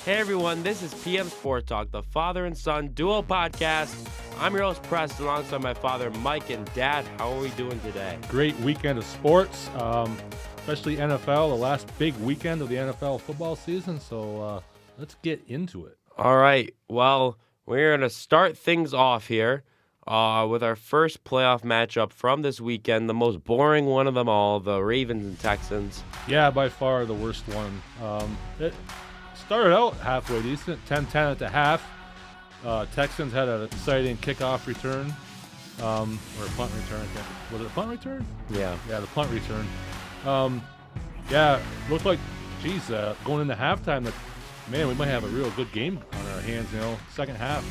Hey everyone, this is PM Sport Talk, the father and son duo podcast. I'm your host Preston, alongside my father Mike and Dad. How are we doing today? Great weekend of sports, especially NFL, the last big weekend of the NFL football season. So let's get into it. All right, well, we're going to start things off here with our first playoff matchup from this weekend, the most boring one of them all, the Ravens and Texans. Yeah, by far the worst one. It started out halfway decent, 10-10 at the half. Texans had an exciting kickoff return, or a punt return. Was it a punt return? Yeah, the punt return. Looked like, going into halftime, that man, we might have a real good game on our hands. Second half,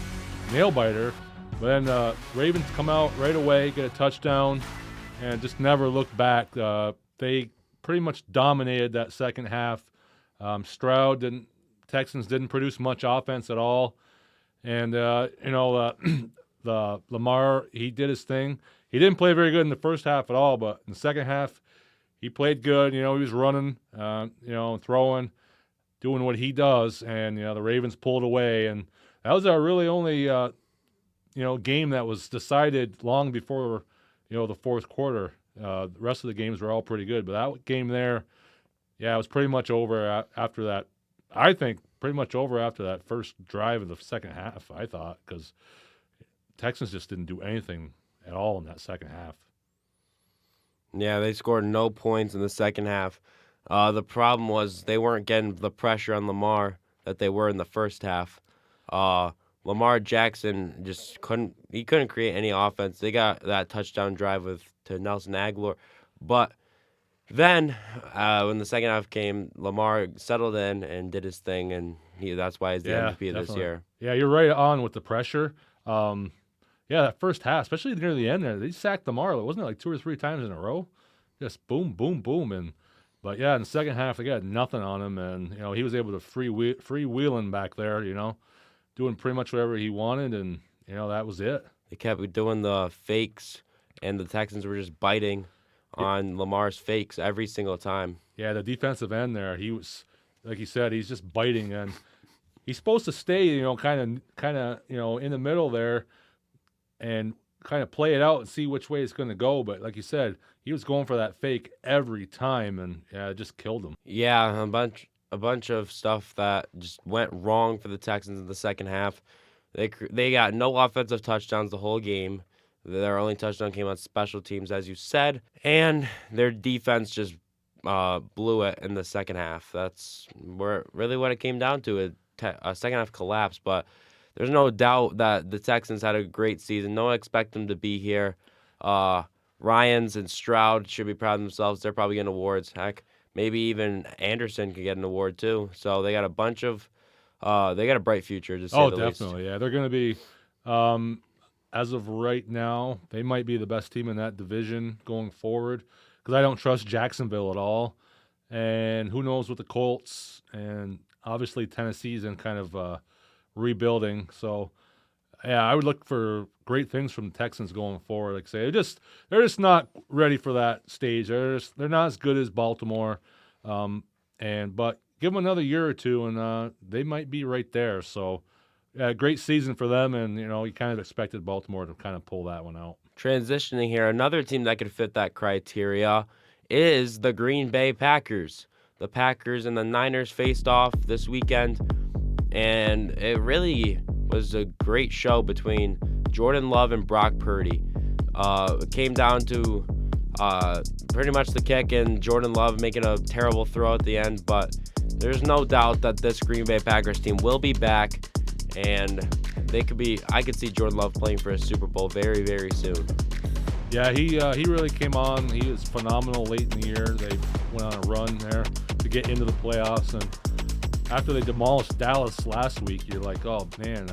nail biter. But then Ravens come out right away, get a touchdown, and just never looked back. They pretty much dominated that second half. Texans didn't produce much offense at all. And, the Lamar, he did his thing. He didn't play very good in the first half at all, but in the second half, he played good. He was running, throwing, doing what he does. And, the Ravens pulled away. And that was our really only, game that was decided long before, the fourth quarter. The rest of the games were all pretty good. But that game there, it was pretty much over after that. I think pretty much over after that first drive of the second half, I thought, because Texans just didn't do anything at all in that second half. Yeah, they scored no points in the second half. The problem was they weren't getting the pressure on Lamar that they were in the first half. Lamar Jackson just couldn't create any offense. They got that touchdown drive to Nelson Aguilar, but then, when the second half came, Lamar settled in and did his thing, and that's why he's the MVP this year. Yeah, you're right on with the pressure. That first half, especially near the end there, they sacked Lamar. Wasn't it like 2 or 3 times in a row? Just boom, boom, boom. But in the second half, they got nothing on him, and he was able to freewheeling back there, doing pretty much whatever he wanted, and that was it. They kept doing the fakes, and the Texans were just biting on Lamar's fakes every single time. Yeah, the defensive end there, he was, like you said, he's just biting, and he's supposed to stay, kind of, in the middle there, and kind of play it out and see which way it's going to go. But like you said, he was going for that fake every time, and it just killed him. Yeah, a bunch of stuff that just went wrong for the Texans in the second half. They got no offensive touchdowns the whole game. Their only touchdown came on special teams, as you said, and their defense just blew it in the second half. That's really what it came down to, a second half collapse. But there's no doubt that the Texans had a great season. No one expect them to be here. Ryans and Stroud should be proud of themselves. They're probably getting awards. Heck, maybe even Anderson could get an award too. So they got a bunch of they got a bright future, to say the least. Oh, definitely. Yeah, they're going to be as of right now, they might be the best team in that division going forward, because I don't trust Jacksonville at all. And who knows with the Colts, and obviously Tennessee's in kind of rebuilding. So, I would look for great things from the Texans going forward. Like I say, they're just not ready for that stage. They're not as good as Baltimore, but give them another year or two, and they might be right there. So, great season for them, and you kind of expected Baltimore to kind of pull that one out. Transitioning here, another team that could fit that criteria is the Green Bay Packers. The Packers and the Niners faced off this weekend, and it really was a great show between Jordan Love and Brock Purdy. It came down to pretty much the kick and Jordan Love making a terrible throw at the end, but there's no doubt that this Green Bay Packers team will be back, and I could see Jordan Love playing for a Super Bowl very, very soon. Yeah, he really came on. He was phenomenal late in the year. They went on a run there to get into the playoffs, and after they demolished Dallas last week, you're like, oh man,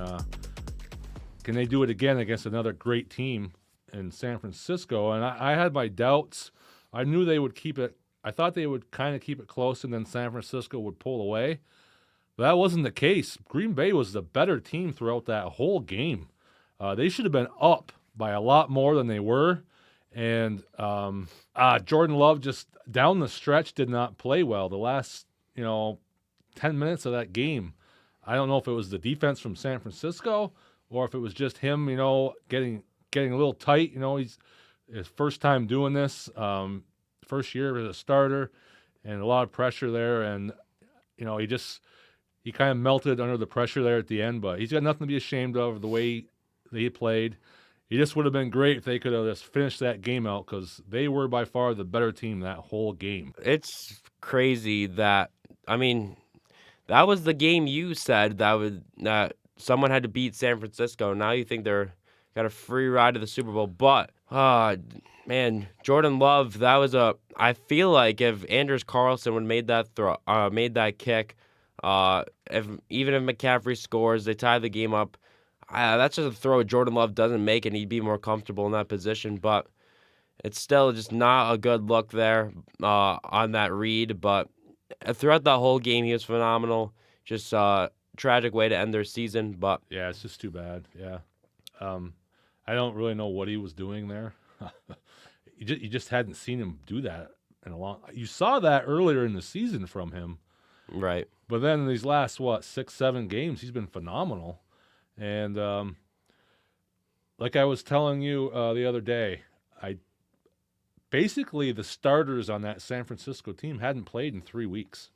can they do it again against another great team in San Francisco? And I had my doubts. I knew they would keep it. I thought they would kind of keep it close, and then San Francisco would pull away. But that wasn't the case. Green Bay was the better team throughout that whole game. They should have been up by a lot more than they were. And Jordan Love just down the stretch did not play well. The last, 10 minutes of that game, I don't know if it was the defense from San Francisco or if it was just him, getting a little tight. He's his first time doing this, first year as a starter, and a lot of pressure there. And he kind of melted under the pressure there at the end. But he's got nothing to be ashamed of the way that he played. He just would have been great if they could have just finished that game out because they were by far the better team that whole game. It's crazy that that was the game you said that someone had to beat San Francisco. Now you think they're got a free ride to the Super Bowl, but man, Jordan Love, I feel like if Anders Carlson would have made that kick, even if McCaffrey scores, they tie the game up. That's just a throw Jordan Love doesn't make, and he'd be more comfortable in that position. But it's still just not a good look there on that read. But throughout the whole game, he was phenomenal. Just tragic way to end their season. But yeah, it's just too bad. Yeah, I don't really know what he was doing there. You just hadn't seen him do that in a long. You saw that earlier in the season from him, right. But then in these last 6-7 games, he's been phenomenal. And like I was telling you the other day, basically the starters on that San Francisco team hadn't played in 3 weeks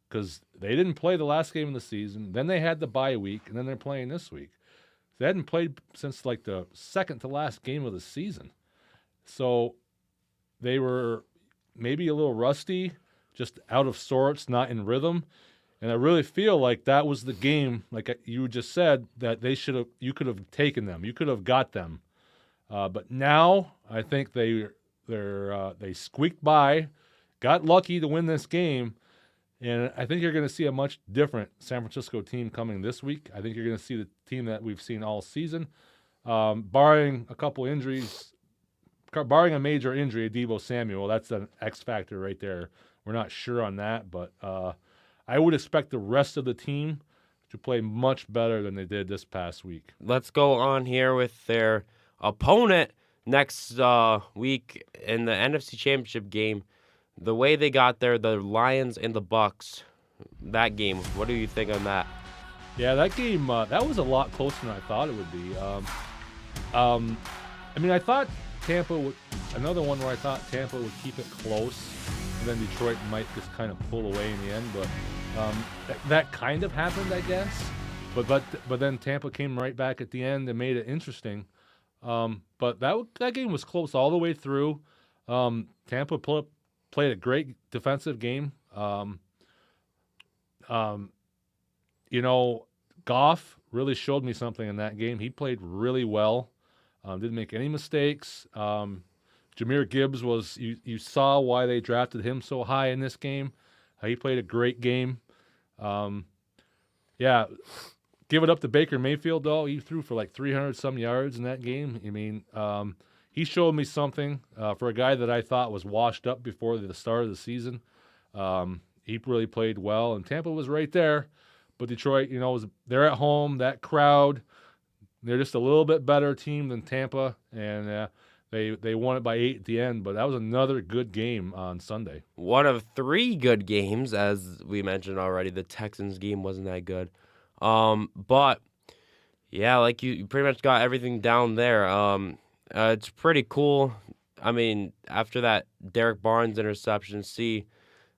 because they didn't play the last game of the season. Then they had the bye week, and then they're playing this week. They hadn't played since like the second to last game of the season. So they were maybe a little rusty, just out of sorts, not in rhythm. And I really feel like that was the game, like you just said, that you could have taken them. You could have got them. But now I think they squeaked by, got lucky to win this game. And I think you're going to see a much different San Francisco team coming this week. I think you're going to see the team that we've seen all season, barring a couple injuries, barring a major injury, Deebo Samuel. That's an X factor right there. We're not sure on that, but I would expect the rest of the team to play much better than they did this past week. Let's go on here with their opponent next week in the NFC Championship game. The way they got there, the Lions and the Bucks, that game, what do you think on that? Yeah, that game, that was a lot closer than I thought it would be. I thought Tampa would, another one where I thought Tampa would keep it close, and then Detroit might just kind of pull away in the end, but that kind of happened, I guess. But then Tampa came right back at the end and made it interesting. But that game was close all the way through. Tampa played a great defensive game. Goff really showed me something in that game. He played really well. Didn't make any mistakes. Jahmyr Gibbs you saw why they drafted him so high in this game. He played a great game. Give it up to Baker Mayfield, though. He threw for like 300-some yards in that game. He showed me something for a guy that I thought was washed up before the start of the season. He really played well, and Tampa was right there. But Detroit, they're at home. That crowd, they're just a little bit better team than Tampa, and they won it by 8 at the end. But that was another good game on Sunday. One of 3 good games, as we mentioned already. The Texans game wasn't that good. But, yeah, like you pretty much got everything down there. It's pretty cool. After that Derek Barnes interception, see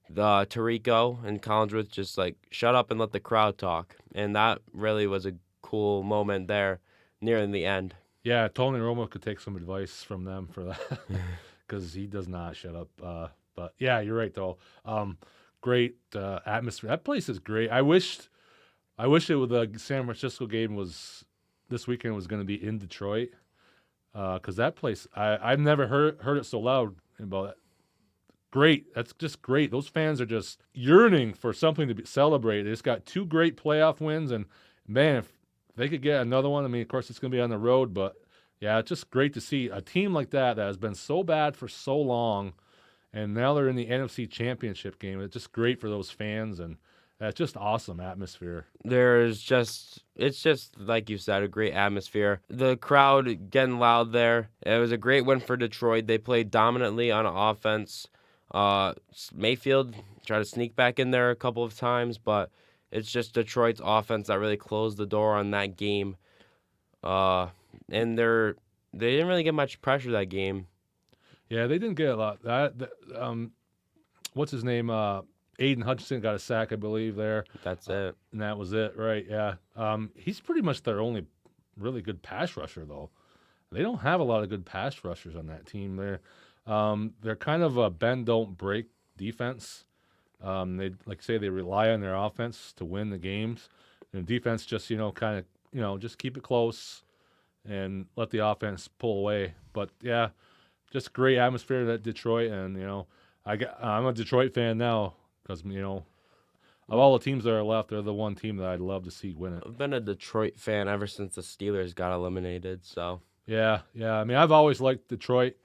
the Tirico and Collinsworth just like shut up and let the crowd talk. And that really was a cool moment there near the end. Yeah, Tony Romo could take some advice from them for that because he does not shut up. But, yeah, you're right, though. Great atmosphere. That place is great. I wish the San Francisco game this weekend was going to be in Detroit. Because that place, I've never heard it so loud about it. Great. That's just great. Those fans are just yearning for something to be celebrated. It's got 2 great playoff wins, and, man, if they could get another one, of course, it's going to be on the road, but, yeah, it's just great to see a team like that has been so bad for so long, and now they're in the NFC Championship game. It's just great for those fans, and that's just awesome atmosphere. It's just like you said, a great atmosphere. The crowd getting loud there. It was a great win for Detroit. They played dominantly on offense. Mayfield tried to sneak back in there a couple of times, but It's just Detroit's offense that really closed the door on that game. And they didn't really get much pressure that game. Yeah, they didn't get a lot. What's his name? Aiden Hutchinson got a sack, I believe, there. That's it. And that was it, right? Yeah. He's pretty much their only really good pass rusher, though. They don't have a lot of good pass rushers on that team. They're kind of a bend don't break defense. They they rely on their offense to win the games, and defense just just keep it close and let the offense pull away. But yeah, just great atmosphere at Detroit, and I'm a Detroit fan now because of all the teams that are left, they're the one team that I'd love to see win it. I've been a Detroit fan ever since the Steelers got eliminated. So Yeah. I mean, I've always liked Detroit.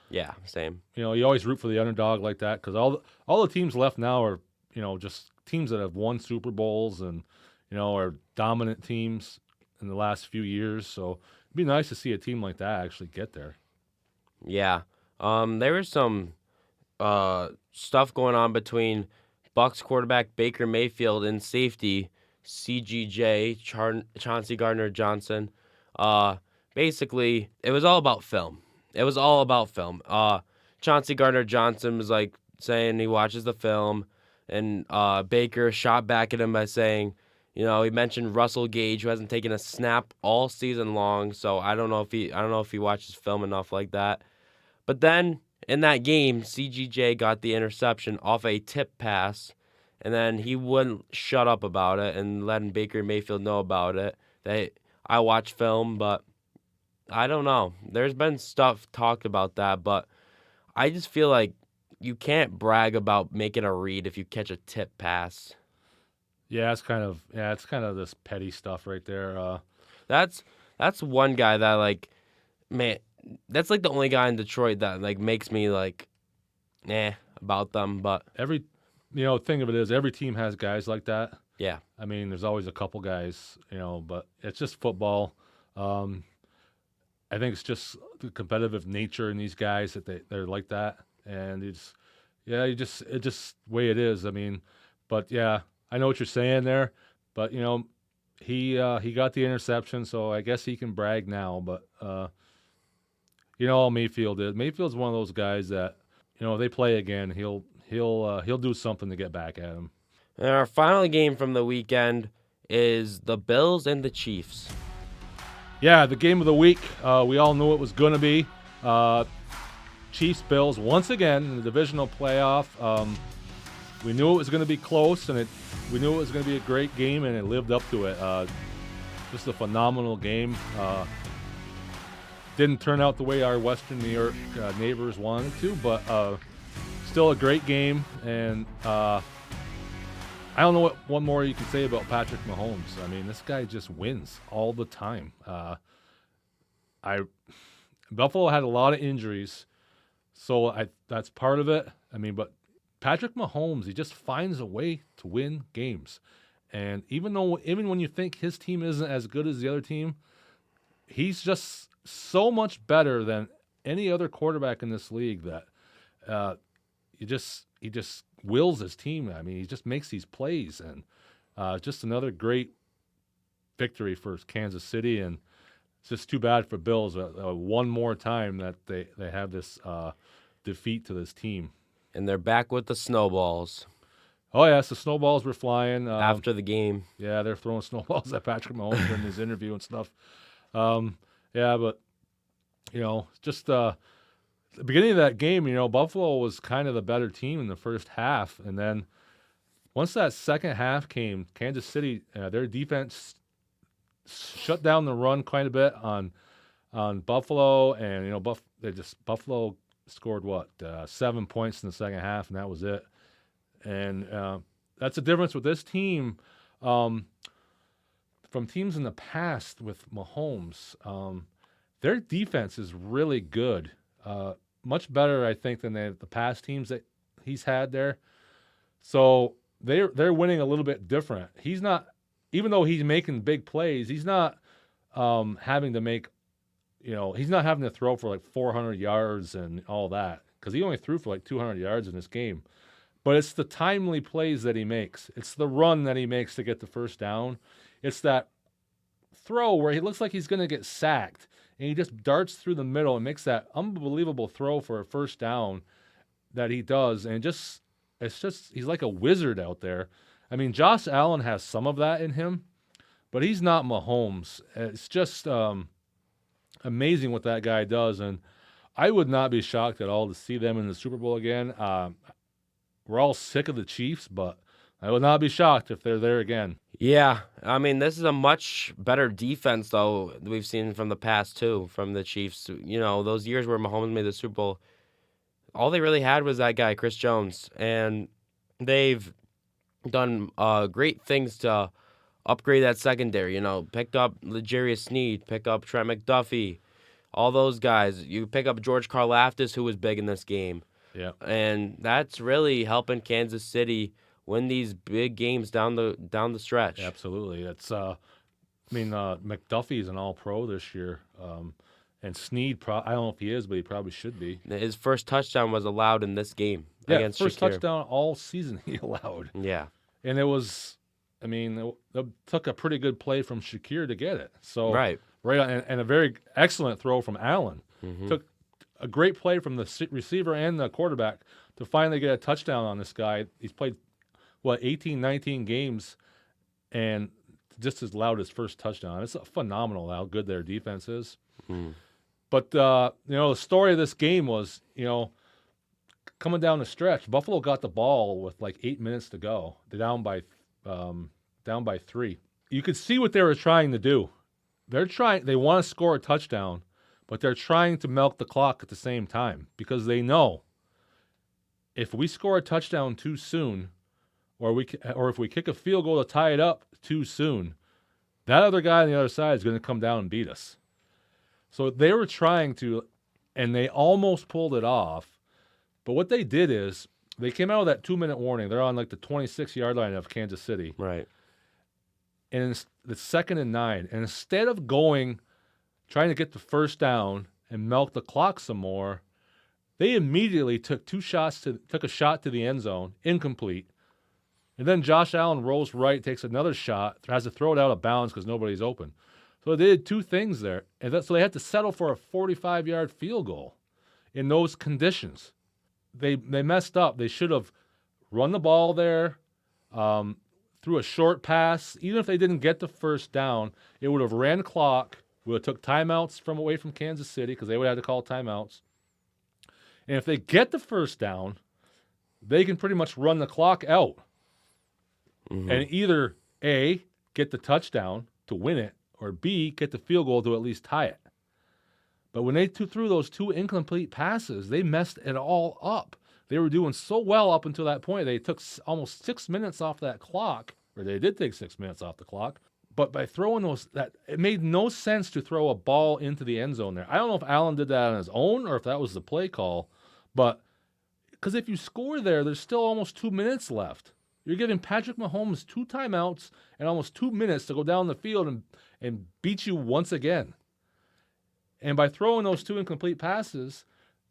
yeah, same. You always root for the underdog like that because all the teams left now are just teams that have won Super Bowls and are dominant teams in the last few years. So it'd be nice to see a team like that actually get there. Yeah. There was some stuff going on between Bucks quarterback Baker Mayfield and safety CGJ Chauncey Gardner-Johnson. Basically, it was all about film. Chauncey Gardner-Johnson was like saying he watches the film, and Baker shot back at him by saying, he mentioned Russell Gage, who hasn't taken a snap all season long. So I don't know if he watches film enough like that. But then in that game, CGJ got the interception off a tip pass, and then he wouldn't shut up about it and letting Baker Mayfield know about it. I watch film, but I don't know. There's been stuff talked about that, but I just feel like you can't brag about making a read if you catch a tip pass. Yeah, it's kind of this petty stuff right there. That's one guy that man, that's the only guy in Detroit that makes me about them. But every thing of it is every team has guys like that. Yeah. I mean, there's always a couple guys, but it's just football. I think it's just the competitive nature in these guys that they're like that, and it's just the way it is. I mean, but yeah, I know what you're saying there, but he got the interception, so I guess he can brag now. But all Mayfield is. Mayfield's one of those guys that if they play again, he'll do something to get back at him. And our final game from the weekend is the Bills and the Chiefs. Yeah, the game of the week. We all knew it was going to be Chiefs Bills once again in the divisional playoff. We knew it was going to be close, and we knew it was going to be a great game, and it lived up to it. Just a phenomenal game. Didn't turn out the way our Western New York neighbors wanted to, but still a great game. And I don't know what more you can say about Patrick Mahomes. I mean, this guy just wins all the time. Buffalo had a lot of injuries, so that's part of it. I mean, but Patrick Mahomes, he just finds a way to win games. And even when you think his team isn't as good as the other team, he's just so much better than any other quarterback in this league that he just wills his team. I mean, he just makes these plays, and just another great victory for Kansas City. And it's just too bad for Bills one more time that they have this defeat to this team. And they're back with the Snowballs. Oh, yes, the Snowballs were flying. After the game. Yeah, they're throwing snowballs at Patrick Mahomes in his interview and stuff. Yeah, but, just the beginning of that game, Buffalo was kind of the better team in the first half. And then once that second half came, Kansas City, their defense shut down the run quite a bit on Buffalo. And, Buffalo scored 7 points in the second half, and that was it. And that's the difference with this team from teams in the past with Mahomes. Their defense is really good, much better, I think, than the past teams that he's had there. So they're winning a little bit different. He's not, even though he's making big plays, he's not having to make. He's not having to throw for 400 yards and all that, because he only threw for 200 yards in this game. But it's the timely plays that he makes. It's the run that he makes to get the first down. It's that throw where he looks like he's going to get sacked, and he just darts through the middle and makes that unbelievable throw for a first down that he does. And it's just he's like a wizard out there. I mean, Josh Allen has some of that in him, but he's not Mahomes. It's just amazing what that guy does, and I would not be shocked at all to see them in the Super Bowl again. We're all sick of the Chiefs, but I would not be shocked if they're there again. Yeah, I mean, this is a much better defense, though, we've seen from the past, too, from the Chiefs. You know, those years where Mahomes made the Super Bowl, all they really had was that guy, Chris Jones. And they've done great things to upgrade that secondary. You know, picked up L'Jarius Sneed, pick up Trent McDuffie, all those guys. You pick up George Karlaftis, who was big in this game. Yeah. And that's really helping Kansas City win these big games down the stretch. Absolutely. It's McDuffie's an all-pro this year. And Sneed, I don't know if he is, but he probably should be. His first touchdown was allowed in this game against first Shakir. touchdown all season he allowed. Yeah. And it was, it took a pretty good play from Shakir to get it. So Right. And a very excellent throw from Allen. Mm-hmm. Took a great play from the receiver and the quarterback to finally get a touchdown on this guy. He's played, 18, 19 games, and just as loud his first touchdown. It's phenomenal how good their defense is. Mm. But, the story of this game was, coming down the stretch, Buffalo got the ball with 8 minutes to go. They're down by 3. You could see what they were trying to do. They want to score a touchdown, but they're trying to milk the clock at the same time because they know if we score a touchdown too soon, or if we kick a field goal to tie it up too soon, that other guy on the other side is going to come down and beat us. So they were trying to, and they almost pulled it off. But what they did is they came out with that 2-minute warning. They're on the 26-yard line of Kansas City. Right. And it's the 2nd and 9. And instead of trying to get the first down and milk the clock some more, they immediately took a shot to the end zone, incomplete. And then Josh Allen rolls right, takes another shot, has to throw it out of bounds because nobody's open. So they did two things there. And so they had to settle for a 45-yard field goal in those conditions. They messed up. They should have run the ball there, threw a short pass. Even if they didn't get the first down, it would have ran the clock, would have took timeouts away from Kansas City because they would have to call timeouts. And if they get the first down, they can pretty much run the clock out. Mm-hmm. And either A, get the touchdown to win it, or B, get the field goal to at least tie it. But when they threw those two incomplete passes, they messed it all up. They were doing so well up until that point. They took almost 6 minutes off that clock, or they did take 6 minutes off the clock. But by throwing it made no sense to throw a ball into the end zone there. I don't know if Allen did that on his own or if that was the play call. But because if you score there, there's still almost 2 minutes left. You're giving Patrick Mahomes 2 timeouts and almost 2 minutes to go down the field and beat you once again. And by throwing those two incomplete passes,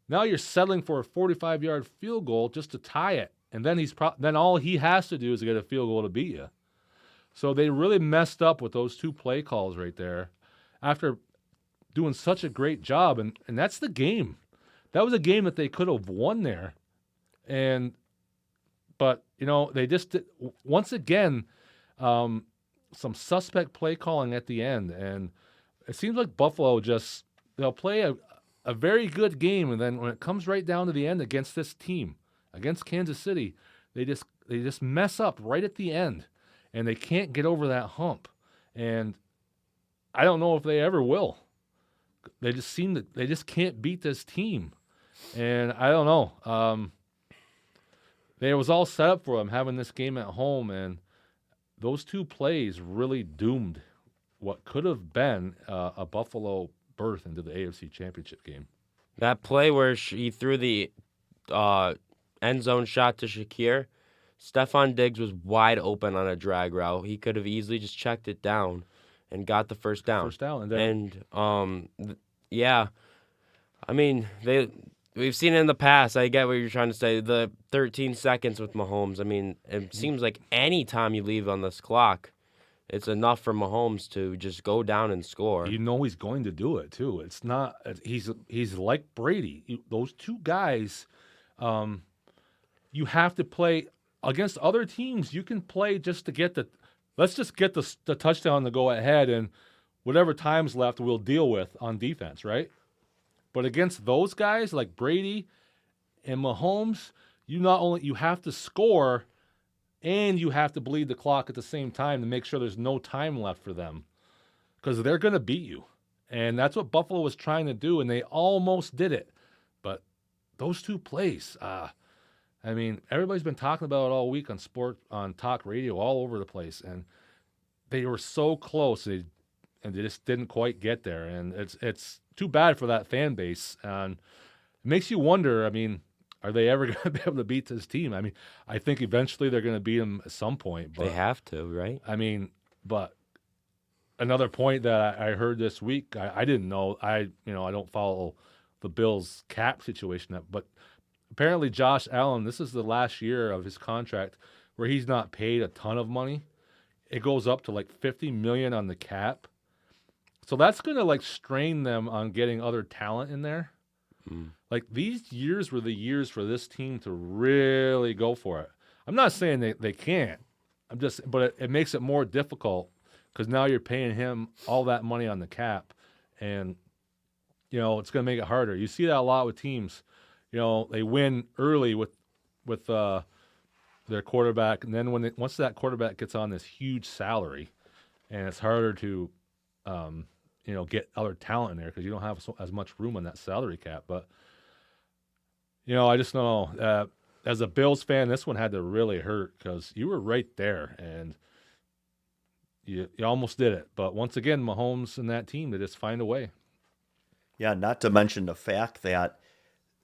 now you're settling for a 45-yard field goal just to tie it. And then then all he has to do is get a field goal to beat you. So they really messed up with those two play calls right there after doing such a great job. And that's the game. That was a game that they could have won there. But they just did, once again, some suspect play calling at the end. And it seems like Buffalo they'll play a very good game, and then when it comes right down to the end against this team, against Kansas City, they just mess up right at the end, and they can't get over that hump. And I don't know if they ever will. They just can't beat this team, and I don't know. It was all set up for them having this game at home, and those two plays really doomed what could have been a Buffalo berth into the AFC Championship game. That play where he threw the end zone shot to Shakir, Stephon Diggs was wide open on a drag route. He could have easily just checked it down and got the first down. Yeah. I mean, we've seen it in the past. I get what you're trying to say. The 13 seconds with Mahomes. I mean, it seems like any time you leave on this clock, it's enough for Mahomes to just go down and score. You know he's going to do it too. It's not. He's like Brady. Those two guys, you have to play against other teams. You can play just to get the. Let's just get the touchdown to go ahead, and whatever time's left, we'll deal with on defense, right? But against those guys like Brady and Mahomes, you have to score, and you have to bleed the clock at the same time to make sure there's no time left for them, because they're going to beat you. And that's what Buffalo was trying to do, and they almost did it. But those two plays, I mean, everybody's been talking about it all week on talk radio, all over the place, and they were so close, and they just didn't quite get there. And it's too bad for that fan base, and it makes you wonder. I mean, are they ever going to be able to beat this team? I mean, I think eventually they're going to beat them at some point. But They have to, right? I mean, but another point that I heard this week, I didn't know. I don't follow the Bills cap situation, but apparently Josh Allen, this is the last year of his contract where he's not paid a ton of money. It goes up to like $50 million on the cap. So that's going to like strain them on getting other talent in there. Like these years were the years for this team to really go for it. I'm not saying they can't. But it makes it more difficult because now you're paying him all that money on the cap, and it's going to make it harder. You see that a lot with teams. They win early with their quarterback, and then once that quarterback gets on this huge salary, and it's harder to get other talent in there because you don't have as much room on that salary cap. But I just know as a Bills fan, this one had to really hurt because you were right there and you almost did it. But once again, Mahomes and that team, they just find a way. Yeah, not to mention the fact that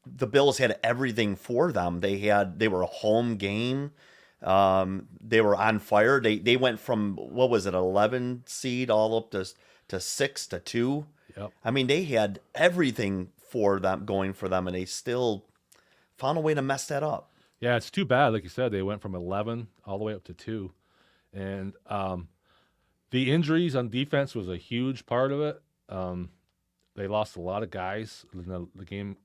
the Bills had everything for them. They were a home game. They were on fire. They went from, what was it, 11 seed all up to 6 to 2. Yep. I mean, they had everything for them going for them, and they still found a way to mess that up. Yeah, it's too bad. Like you said, they went from 11 all the way up to 2. And the injuries on defense was a huge part of it. They lost a lot of guys in the game.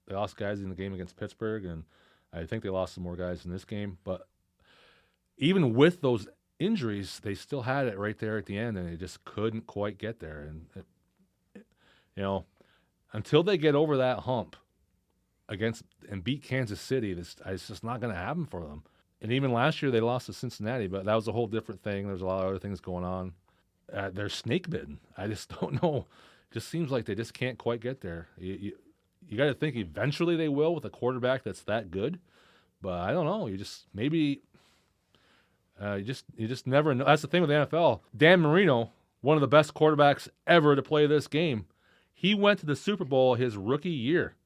They lost guys in the game against Pittsburgh, and I think they lost some more guys in this game. But even with those injuries, they still had it right there at the end, and they just couldn't quite get there. And until they get over that hump and beat Kansas City, it's just not going to happen for them. And even last year, they lost to Cincinnati, but that was a whole different thing. There's a lot of other things going on. They're snake bitten. I just don't know. It just seems like they just can't quite get there. You got to think eventually they will with a quarterback that's that good, but I don't know. You just never know. That's the thing with the NFL. Dan Marino, one of the best quarterbacks ever to play this game, he went to the Super Bowl his rookie year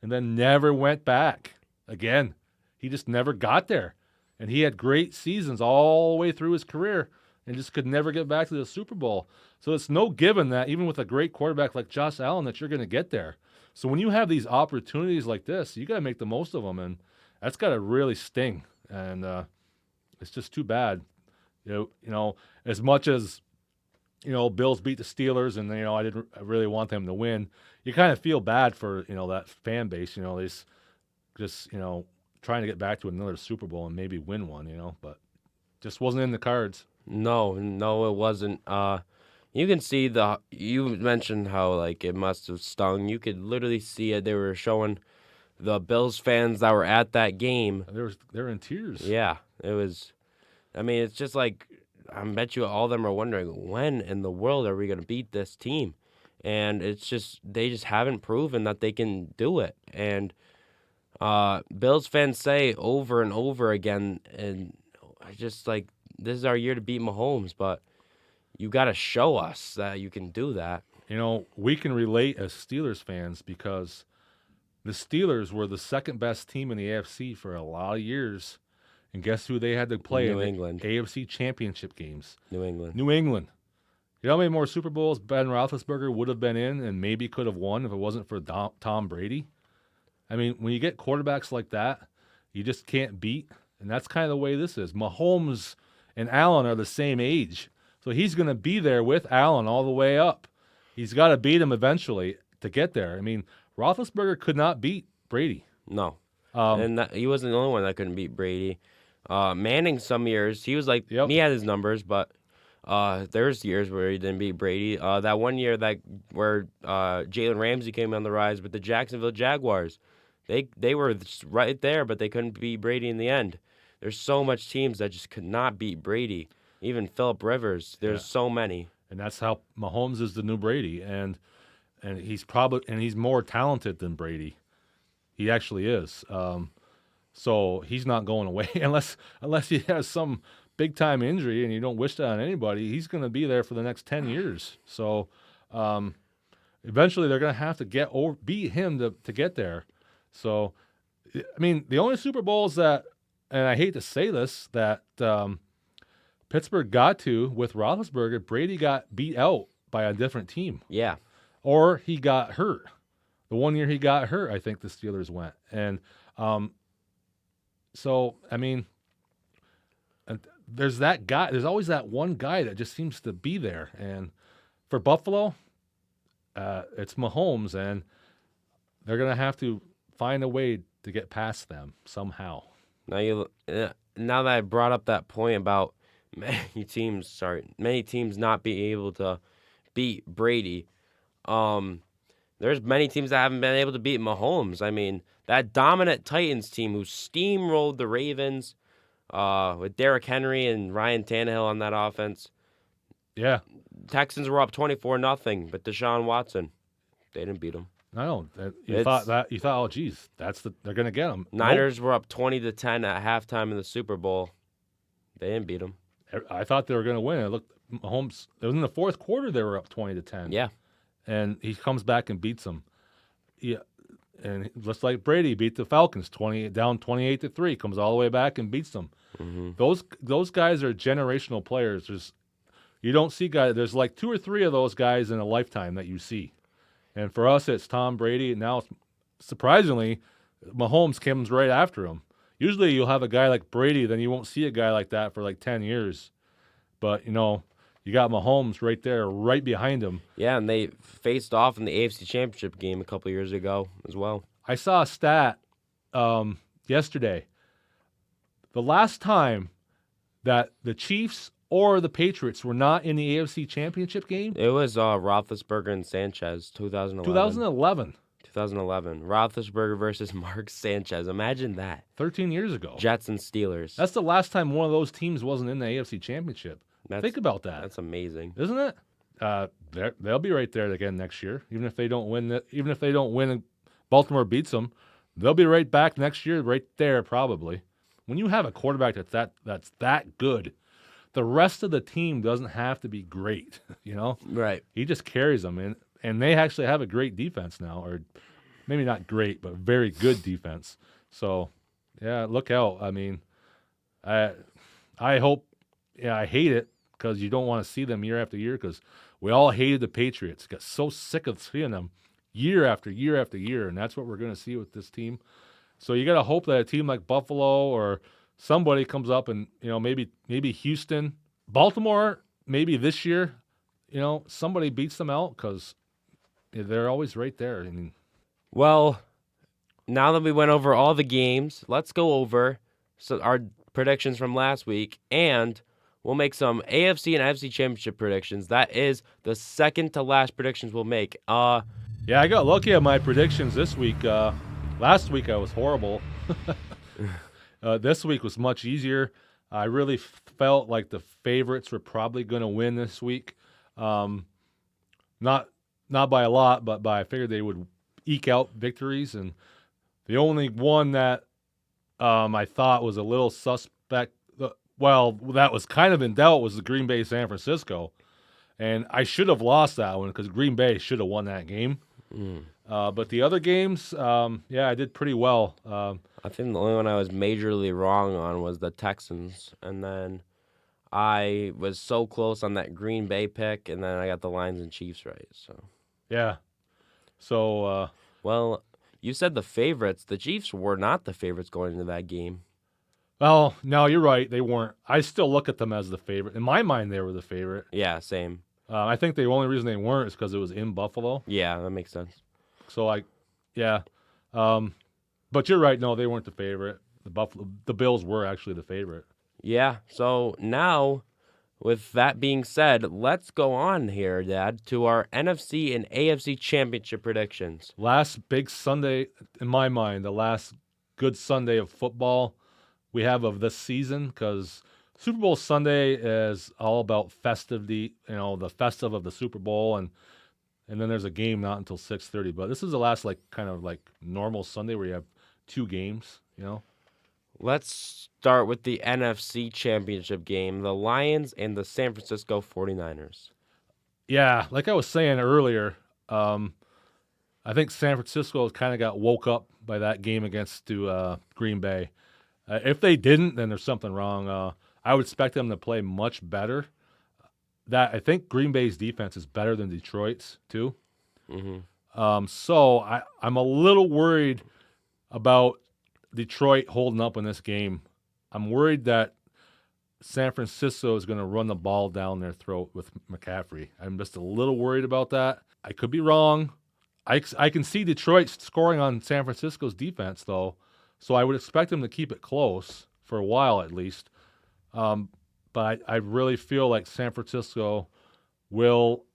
and then never went back again. He just never got there. And he had great seasons all the way through his career and just could never get back to the Super Bowl. So it's no given that even with a great quarterback like Josh Allen that you're going to get there. So when you have these opportunities like this, you got to make the most of them, and that's got to really sting. And it's just too bad. As much as Bills beat the Steelers, and I didn't really want them to win. You kind of feel bad for that fan base. They just trying to get back to another Super Bowl and maybe win one. But just wasn't in the cards. No, it wasn't. You can see you mentioned how it must have stung. You could literally see it. They were showing the Bills fans that were at that game. They were in tears. Yeah, it was. I mean, it's just I bet you all of them are wondering, when in the world are we going to beat this team? And it's just, they just haven't proven that they can do it. And Bills fans say over and over again, and I just this is our year to beat Mahomes, but you got to show us that you can do that. We can relate as Steelers fans because the Steelers were the second best team in the AFC for a lot of years. And guess who they had to play New in England. the AFC Championship games? New England. You know how many more Super Bowls Ben Roethlisberger would have been in and maybe could have won if it wasn't for Tom Brady? I mean, when you get quarterbacks like that, you just can't beat. And that's kind of the way this is. Mahomes and Allen are the same age. So he's going to be there with Allen all the way up. He's got to beat him eventually to get there. I mean, Roethlisberger could not beat Brady. No. Um, And he wasn't the only one that couldn't beat Brady. Manning, some years, he was like, Yep. he had his numbers, but there's years where he didn't beat Brady. That one year where Jalen Ramsey came on the rise with the Jacksonville Jaguars, they were right there, but they couldn't beat Brady in the end. There's so much teams that just could not beat Brady. Even Phillip Rivers. There's so many. and that's how Mahomes is the new Brady. And he's more talented than Brady. He actually is. So he's not going away unless he has some big time injury, and you don't wish that on anybody. He's going to be there for the next 10 years. So eventually they're going to have to beat him to get there. So I mean, the only Super Bowls that, and I hate to say this, that Pittsburgh got to with Roethlisberger, Brady got beat out by a different team, Yeah. or he got hurt. The one year he got hurt, I think the Steelers went. And so, I mean, there's that guy. There's always that one guy that just seems to be there. And for Buffalo, it's Mahomes, and they're going to have to find a way to get past them somehow. Now that I brought up that point about many teams not being able to beat Brady, there's many teams that haven't been able to beat Mahomes. I mean, that dominant Titans team who steamrolled the Ravens with Derrick Henry and Ryan Tannehill on that offense. Yeah. Texans were up 24-0, but Deshaun Watson, they didn't beat them. I know. You thought, oh, geez, they're going to get them. Niners were up 20-10 at halftime in the Super Bowl. They didn't beat them. I thought they were going to win. It looked Mahomes. It was in the fourth quarter they were up 20-10. Yeah. And he comes back and beats them. Yeah, and just like Brady beat the Falcons, down 28-3, comes all the way back and beats them. Mm-hmm. Those guys are generational players. You don't see guys. There's like 2 or 3 of those guys in a lifetime that you see. And for us, it's Tom Brady. And now, surprisingly, Mahomes comes right after him. Usually you'll have a guy like Brady, then you won't see a guy like that for like 10 years. But, you got Mahomes right there, right behind him. Yeah, and they faced off in the AFC Championship game a couple years ago as well. I saw a stat yesterday. The last time that the Chiefs or the Patriots were not in the AFC Championship game? It was Roethlisberger and Sanchez, 2011. 2011. 2011. Roethlisberger versus Mark Sanchez. Imagine that. 13 years ago. Jets and Steelers. That's the last time one of those teams wasn't in the AFC Championship. Think about that. That's amazing. Isn't it? They'll be right there again next year. Even if they don't win, and Baltimore beats them, they'll be right back next year, right there probably. When you have a quarterback that's that good, the rest of the team doesn't have to be great, Right. He just carries them, and they actually have a great defense now, or maybe not great, but very good defense. So, yeah, look out. I mean, I hope. Yeah, I hate it because you don't want to see them year after year, because we all hated the Patriots. Got so sick of seeing them year after year after year, and that's what we're going to see with this team. So you got to hope that a team like Buffalo or somebody comes up and, maybe Houston, Baltimore, maybe this year, somebody beats them out, because they're always right there. I mean, Well, now that we went over all the games, let's go over our predictions from last week, and we'll make some AFC and NFC Championship predictions. That is the second to last predictions we'll make. yeah, I got lucky at my predictions this week. Last week I was horrible. This week was much easier. I really felt like the favorites were probably going to win this week. Not by a lot, but I figured they would eke out victories. And the only one that I thought was a little suspect, that was kind of in doubt, was the Green Bay San Francisco. And I should have lost that one because Green Bay should have won that game. But the other games, I did pretty well. I think the only one I was majorly wrong on was the Texans, and then I was so close on that Green Bay pick, and then I got the Lions and Chiefs right. So yeah. So, well, you said the favorites. The Chiefs were not the favorites going into that game. Well, no, you're right. They weren't. I still look at them as the favorite. In my mind, they were the favorite. Yeah, same. I think the only reason they weren't is because it was in Buffalo. Yeah, that makes sense. So, yeah. But you're right. No, they weren't the favorite. The Bills were actually the favorite. Yeah, so now, with that being said, let's go on here, Dad, to our NFC and AFC Championship predictions. Last big Sunday, in my mind, the last good Sunday of football we have of this season, because Super Bowl Sunday is all about festivity, the festive of the Super Bowl, and then there's a game not until 6:30. But this is the last kind of normal Sunday where you have two games, Let's start with the NFC Championship game, the Lions and the San Francisco 49ers. Yeah, like I was saying earlier, I think San Francisco kind of got woke up by that game against Green Bay. If they didn't, then there's something wrong. I would expect them to play much better. I think Green Bay's defense is better than Detroit's too. So I'm a little worried about Detroit holding up in this game. I'm worried that San Francisco is going to run the ball down their throat with McCaffrey. I'm just a little worried about that. I could be wrong. I can see Detroit scoring on San Francisco's defense, though, so I would expect them to keep it close for a while at least. But I really feel like San Francisco will,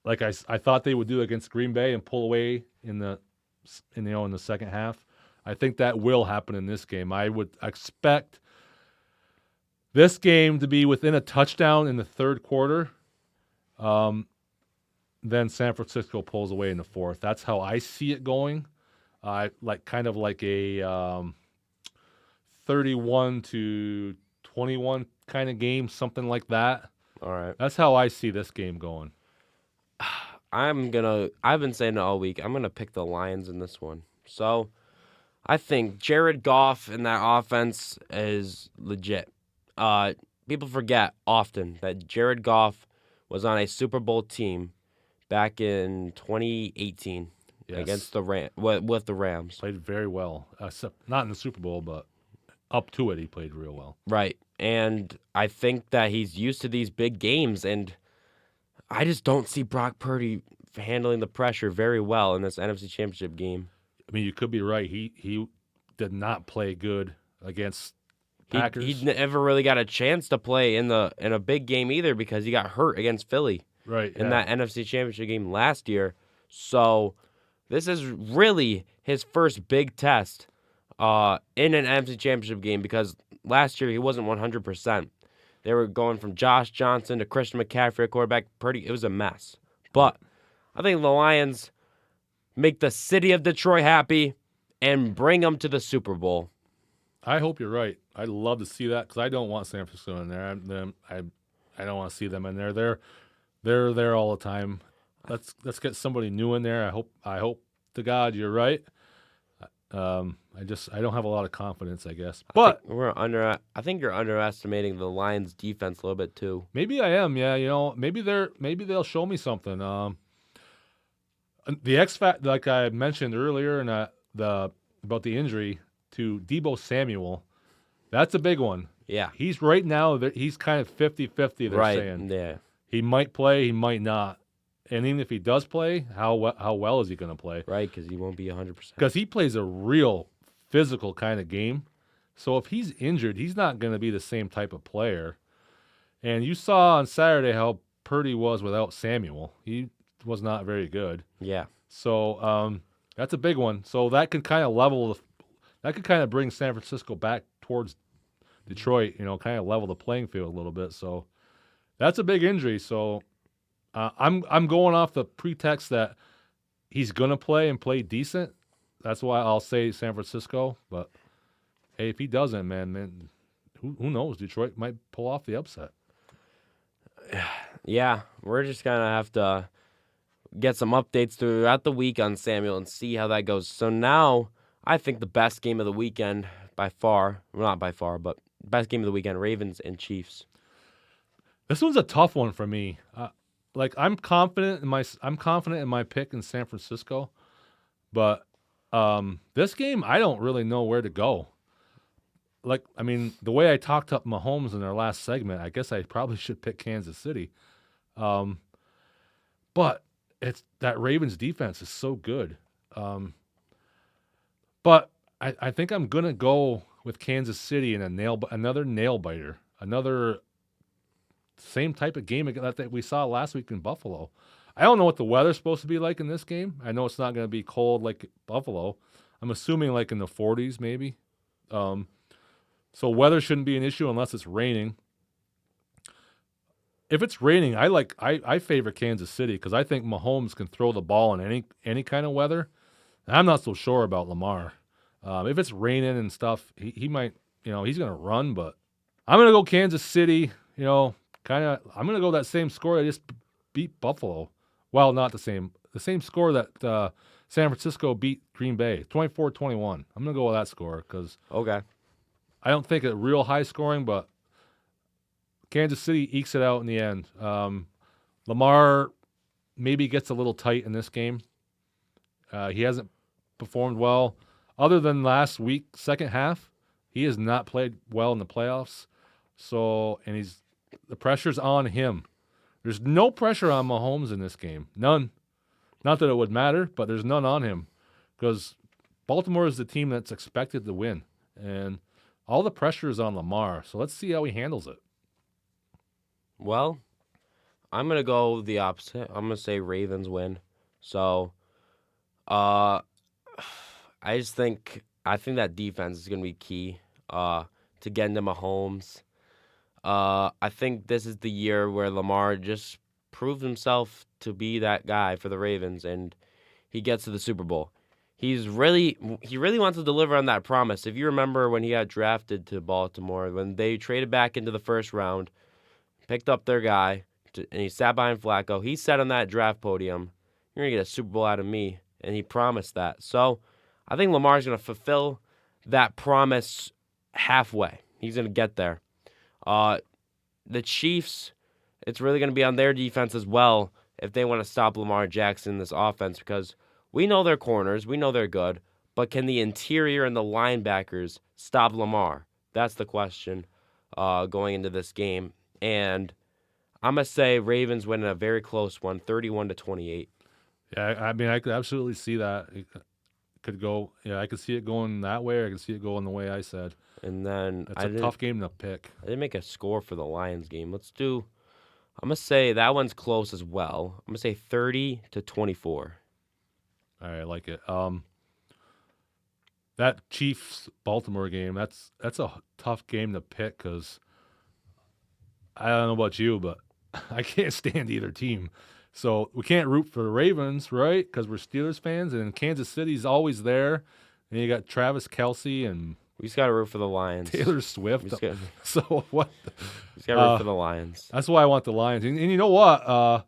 like I thought they would do against Green Bay and pull away in the second half. I think that will happen in this game. I would expect this game to be within a touchdown in the third quarter. Then San Francisco pulls away in the fourth. That's how I see it going. Kind of like a 31-21 kind of game, something like that. All right. That's how I see this game going. I've been saying it all week. I'm going to pick the Lions in this one. So I think Jared Goff and that offense is legit. People forget often that Jared Goff was on a Super Bowl team back in 2018 against the with the Rams. Played very well. Not in the Super Bowl, but up to it, he played real well. Right. And I think that he's used to these big games, and I just don't see Brock Purdy handling the pressure very well in this NFC Championship game. I mean, you could be right. He did not play good against Packers. He never really got a chance to play in a big game either because he got hurt against Philly in that NFC Championship game last year. So this is really his first big test in an NFC Championship game because last year he wasn't 100%. They were going from Josh Johnson to Christian McCaffrey at quarterback. It was a mess. But I think the Lions make the city of Detroit happy and bring them to the Super Bowl. I hope you're right. I'd love to see that because I don't want San Francisco in there. I don't want to see them in there. They're there all the time. Let's get somebody new in there. I hope to God you're right. I don't have a lot of confidence, I guess. But I think you're underestimating the Lions' defense a little bit too. Maybe I am. Yeah, maybe they'll show me something. The X factor, like I mentioned earlier, and about the injury to Deebo Samuel, that's a big one. Yeah, he's right now. He's kind of 50-50. They're saying. Yeah, he might play, he might not. And even if he does play, how well is he going to play? Right, because he won't be 100%. Because he plays a real physical kind of game. So if he's injured, he's not going to be the same type of player. And you saw on Saturday how Purdy was without Samuel. He was not very good. Yeah. So that's a big one. So that can kind of bring San Francisco back towards Detroit. Kind of level the playing field a little bit. So that's a big injury. So. I'm going off the pretext that he's going to play and play decent. That's why I'll say San Francisco. But, hey, if he doesn't, man, who knows? Detroit might pull off the upset. Yeah, we're just going to have to get some updates throughout the week on Samuel and see how that goes. So now I think the best game of the weekend by far, well, not by far, but best game of the weekend, Ravens and Chiefs. This one's a tough one for me. I'm confident in my pick in San Francisco, but This game, I don't really know where to go. Like, I mean, the way I talked up Mahomes in our last segment, I guess I probably should pick Kansas City. But it's that Ravens defense is so good. But I think I'm gonna go with Kansas City in another nail biter, another same type of game that we saw last week in Buffalo. I don't know what the weather's supposed to be like in this game. I know it's not going to be cold like Buffalo. I'm assuming like in the 40s maybe. So weather shouldn't be an issue unless it's raining. If it's raining, I favor Kansas City because I think Mahomes can throw the ball in any kind of weather. And I'm not so sure about Lamar. If it's raining and stuff, he might, he's going to run. But I'm going to go Kansas City. I'm going to go that same score. I just beat Buffalo. Well, not the same. The same score that San Francisco beat Green Bay, 24-21. I'm going to go with that score because I don't think it's real high scoring, but Kansas City ekes it out in the end. Lamar maybe gets a little tight in this game. He hasn't performed well. Other than last week, second half, he has not played well in the playoffs. And the pressure's on him. There's no pressure on Mahomes in this game. None. Not that it would matter, but there's none on him because Baltimore is the team that's expected to win. And all the pressure is on Lamar. So let's see how he handles it. Well, I'm going to go the opposite. I'm going to say Ravens win. So I think that defense is going to be key to getting to Mahomes. I think this is the year where Lamar just proved himself to be that guy for the Ravens, and he gets to the Super Bowl. He really wants to deliver on that promise. If you remember when he got drafted to Baltimore, when they traded back into the first round, picked up their guy, and he sat behind Flacco, he said on that draft podium, "You're going to get a Super Bowl out of me," and he promised that. So I think Lamar's going to fulfill that promise halfway. He's going to get there. The Chiefs, it's really going to be on their defense as well if they want to stop Lamar Jackson in this offense because we know their corners, we know they're good, but can the interior and the linebackers stop Lamar? That's the question going into this game. And I'm going to say Ravens win a very close one, 31-28. Yeah, I mean, I could absolutely see that. It could go, I could see it going that way, or I could see it going the way I said. And then it's a tough game to pick. I didn't make a score for the Lions game. I'm going to say that one's close as well. I'm going to say 30-24. All right, I like it. That Chiefs-Baltimore game, that's a tough game to pick because I don't know about you, but I can't stand either team. So we can't root for the Ravens, right? Because we're Steelers fans, and Kansas City's always there. And you got Travis Kelce and we just got to root for the Lions. Taylor Swift. So what? We just got to root for the Lions. That's why I want the Lions. And you know what?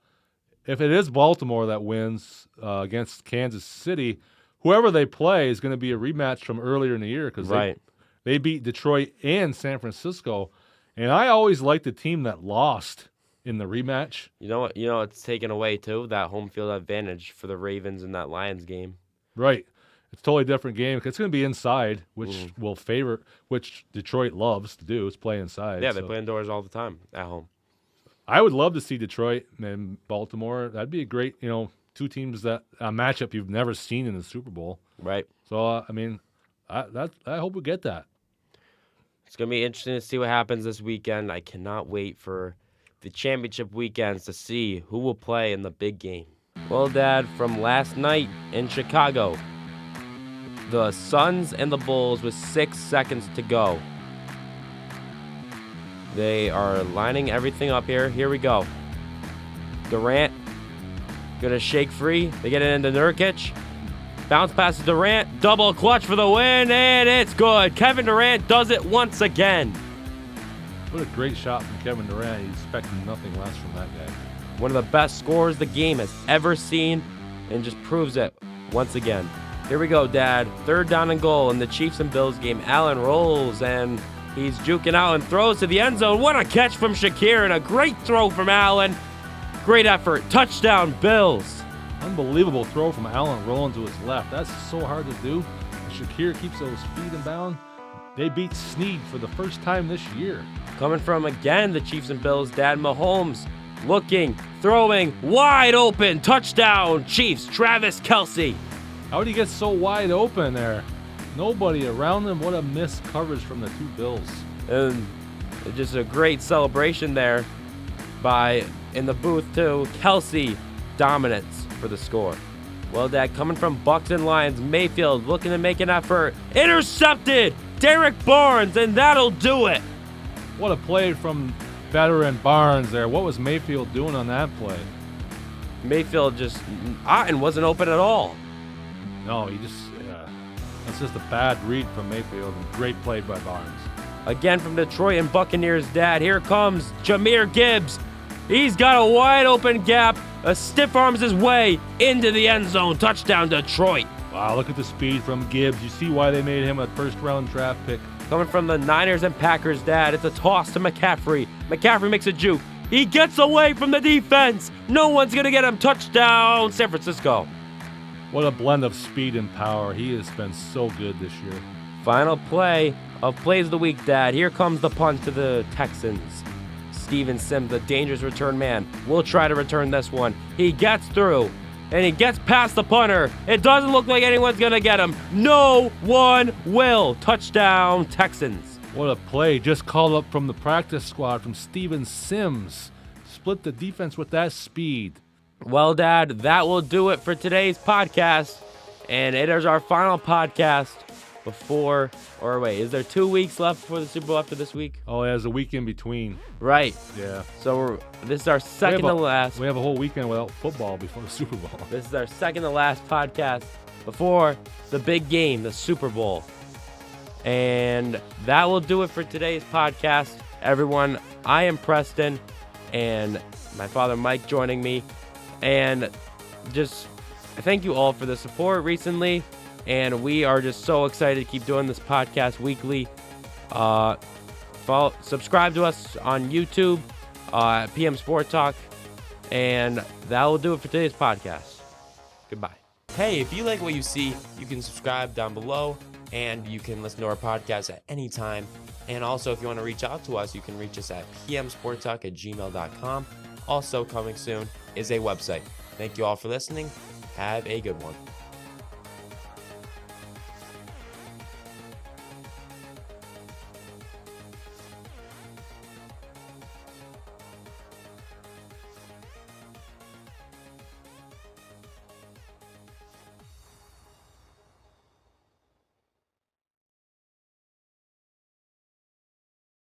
If it is Baltimore that wins against Kansas City, whoever they play is going to be a rematch from earlier in the year because they beat Detroit and San Francisco. And I always liked the team that lost in the rematch. You know what? It's taken away, too, that home field advantage for the Ravens in that Lions game. Right. It's a totally different game. It's going to be inside, which which Detroit loves to do, is play inside. Yeah, they play indoors all the time at home. I would love to see Detroit and Baltimore. That'd be a great, two teams a matchup you've never seen in the Super Bowl. Right. So, I hope we get that. It's going to be interesting to see what happens this weekend. I cannot wait for the championship weekends to see who will play in the big game. Well, Dad, from last night in Chicago, the Suns and the Bulls with 6 seconds to go. They are lining everything up here. Here we go. Durant going to shake free. They get it into Nurkic. Bounce pass to Durant. Double clutch for the win, and it's good. Kevin Durant does it once again. What a great shot from Kevin Durant. He's expecting nothing less from that guy. One of the best scorers the game has ever seen, and just proves it once again. Here we go, Dad. 3rd down and goal in the Chiefs and Bills game. Allen rolls, and he's juking out and throws to the end zone. What a catch from Shakir, and a great throw from Allen. Great effort. Touchdown, Bills. Unbelievable throw from Allen rolling to his left. That's so hard to do. Shakir keeps those feet in bound. They beat Snead for the first time this year. Coming from, again, the Chiefs and Bills' dad, Mahomes. Looking, throwing, wide open, touchdown, Chiefs, Travis Kelce. How did he get so wide open there? Nobody around him. What a missed coverage from the two Bills. And just a great celebration there by, in the booth too, Kelce. Dominance for the score. Well, Dad, coming from Bucks and Lions, Mayfield looking to make an effort. Intercepted! Derek Barnes, and that'll do it. What a play from veteran Barnes there. What was Mayfield doing on that play? Mayfield just, Otten wasn't open at all. No, that's just a bad read from Mayfield. Great play by Barnes. Again from Detroit and Buccaneers, Dad. Here comes Jahmyr Gibbs. He's got a wide open gap. A stiff arms his way into the end zone. Touchdown, Detroit. Wow, look at the speed from Gibbs. You see why they made him a first-round draft pick. Coming from the Niners and Packers, Dad. It's a toss to McCaffrey. McCaffrey makes a juke. He gets away from the defense. No one's going to get him. Touchdown, San Francisco. What a blend of speed and power. He has been so good this year. Final play of Plays of the Week, Dad. Here comes the punt to the Texans. Steven Sims, the dangerous return man, will try to return this one. He gets through, and he gets past the punter. It doesn't look like anyone's going to get him. No one will. Touchdown, Texans. What a play. Just called up from the practice squad from Steven Sims. Split the defense with that speed. Well, Dad, that will do it for today's podcast. And it is our final podcast before, or wait, is there 2 weeks left before the Super Bowl after this week? Oh, there's a week in between. Right. Yeah. So this is our second to last. We have a whole weekend without football before the Super Bowl. This is our second to last podcast before the big game, the Super Bowl. And that will do it for today's podcast. Everyone, I am Preston, and my father Mike joining me. And just thank you all for the support recently. And we are just so excited to keep doing this podcast weekly. Subscribe to us on YouTube, PM Sport Talk. And that will do it for today's podcast. Goodbye. Hey, if you like what you see, you can subscribe down below. And you can listen to our podcast at any time. And also, if you want to reach out to us, you can reach us at pmsporttalk@gmail.com. Also coming soon is a website. Thank you all for listening. Have a good one.